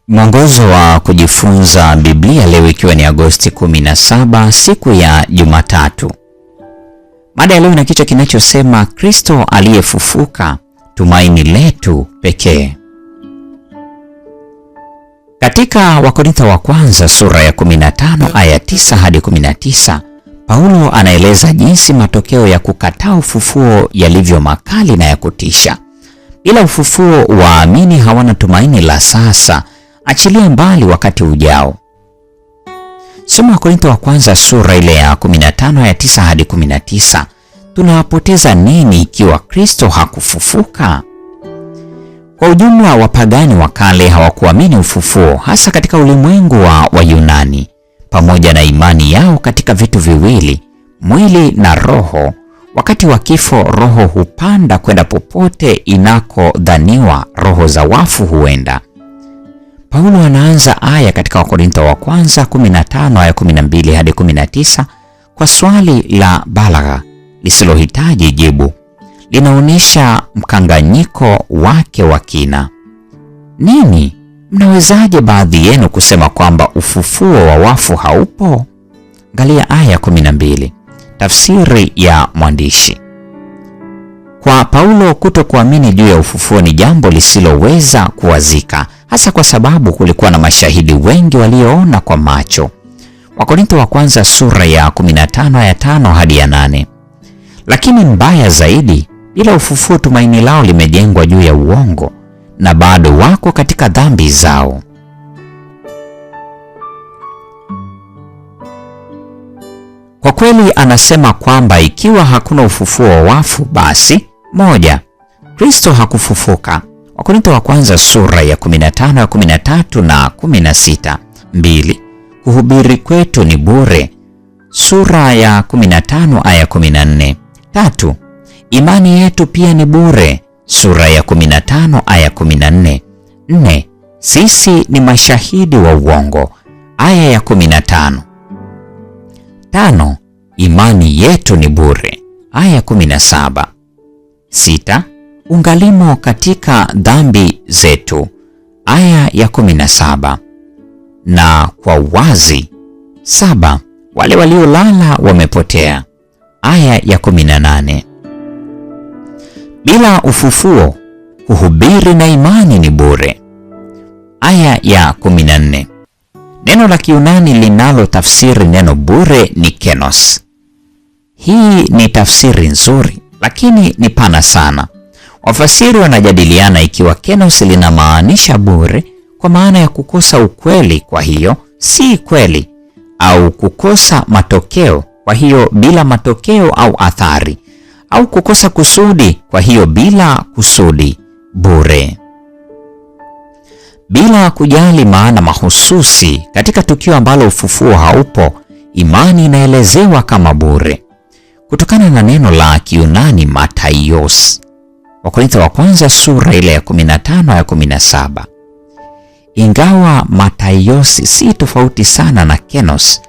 Mwongozo wa kujifunza Biblia leo ikiwa ni Agosti 17, siku ya Jumatatu. Mada ya leo ina kichwa kinachosema Kristo aliyefufuka, tumaini letu pekee. Katika Wakorintho wa kwanza sura ya 15 aya 9 hadi 19, Paulo anaeleza jinsi matokeo ya kukataa ufufuo yalivyo makali na ya kutisha. Bila ufufuo, waamini hawana tumaini la sasa, achilia mbali wakati ujao. Soma Wakorintho wa kwanza sura ile ya 15 aya 9 hadi 19. Tunawapoteza nini ikiwa Kristo hakufufuka? Kwa ujumla, wapagani wa kale hawakuamini ufufuo, hasa katika ulimwengu wa Wayunani. Pamoja na imani yao katika vitu viwili, mwili na roho, wakati wa kifo roho hupanda kwenda popote inakodhaniwa roho za wafu huenda. Paulo anaanza aya katika Wakorintho wa kwanza 15 aya 12 hadi 19 kwa swali la balagha lisilohitaji jibu. Linaonyesha mkanganyiko wake wa kina. Nini? Mnawezaje baadhi yenu kusema kwamba ufufuo wa wafu haupo? Angalia aya 12, tafsiri ya mwandishi. Kwa Paulo, kutokuamini juu ya ufufuo ni jambo lisiloweza kuwazika, hasa kwa sababu kulikuwa na mashahidi wengi walioona kwa macho. Wakorintho wa kwanza sura ya 15 aya 5 hadi ya 8. Lakini mbaya zaidi, bila ufufuo tumaini lao limejengwa juu ya uongo na bado wako katika dhambi zao. Kwa kweli anasema kwamba ikiwa hakuna ufufuo wa wafu, basi moja, Kristo hakufufuka. Wakorintho wa kwanza sura ya 15 ya 13 na 16. 2, kuhubiri kwetu ni bure. Sura ya 15 aya 14. 3, imani yetu pia ni bure. Sura ya 15 aya 14. 4, sisi ni mashahidi wa uongo. Aya ya 15. 5, imani yetu ni bure. Aya 17. 6, ungalimo katika dhambi zetu. Aya ya 17. Na kwa wazi. 7, wale waliolala wamepotea. Aya ya 18. Bila ufufuo, kuhubiri na imani ni bure. Aya ya 14. Neno la Kiyunani linalo tafsiri neno bure ni kenos. Hii ni tafsiri nzuri, lakini ni pana sana. Wafasiri wanajadiliana ikiwa kenos linamaanisha bure kwa maana ya kukosa ukweli, kwa hiyo si kweli, au kukosa matokeo, kwa hiyo bila matokeo au athari, au kukosa kusudi, kwa hiyo bila kusudi, bure. Bila kujali maana mahususi katika tukio ambalo ufufuo haupo, imani inaelezewa kama bure kutokana na neno la Kiyunani mataios. Wakorintho wa kwanza sura ile ya 15 ya 17. Ingawa mataios si tofauti sana na kenos,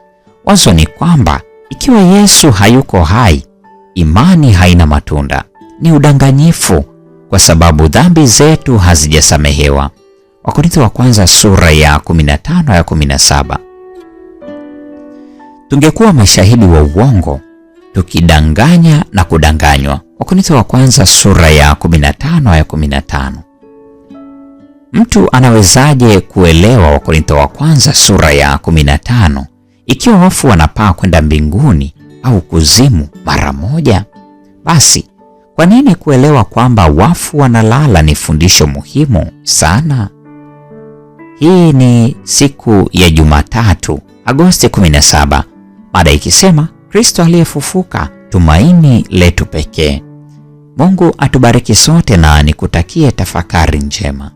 wazo ni kwamba ikiwa Yesu hayuko hai, imani haina matunda. Ni udanganyifu kwa sababu dhambi zetu hazijasamehewa. Wakorintho wa kwanza sura ya 15 ya 17. Tungekuwa mashahidi wa uongo tukidanganya na kudanganywa. Wakorintho wa kwanza sura ya 15 ya 15. Mtu anawezaje kuelewa Wakorintho wa kwanza sura ya 15 ikiwa wafu wanapaa kwenda mbinguni au kuzimu mara moja? Basi kwa nini kuelewa kwamba wafu wanalala ni fundisho muhimu sana? Hii ni siku ya Jumatatu, Agosti 17, mada ikisema Kristo aliyefufuka, tumaini letu pekee. Mungu atubariki sote na nikutakie tafakari njema.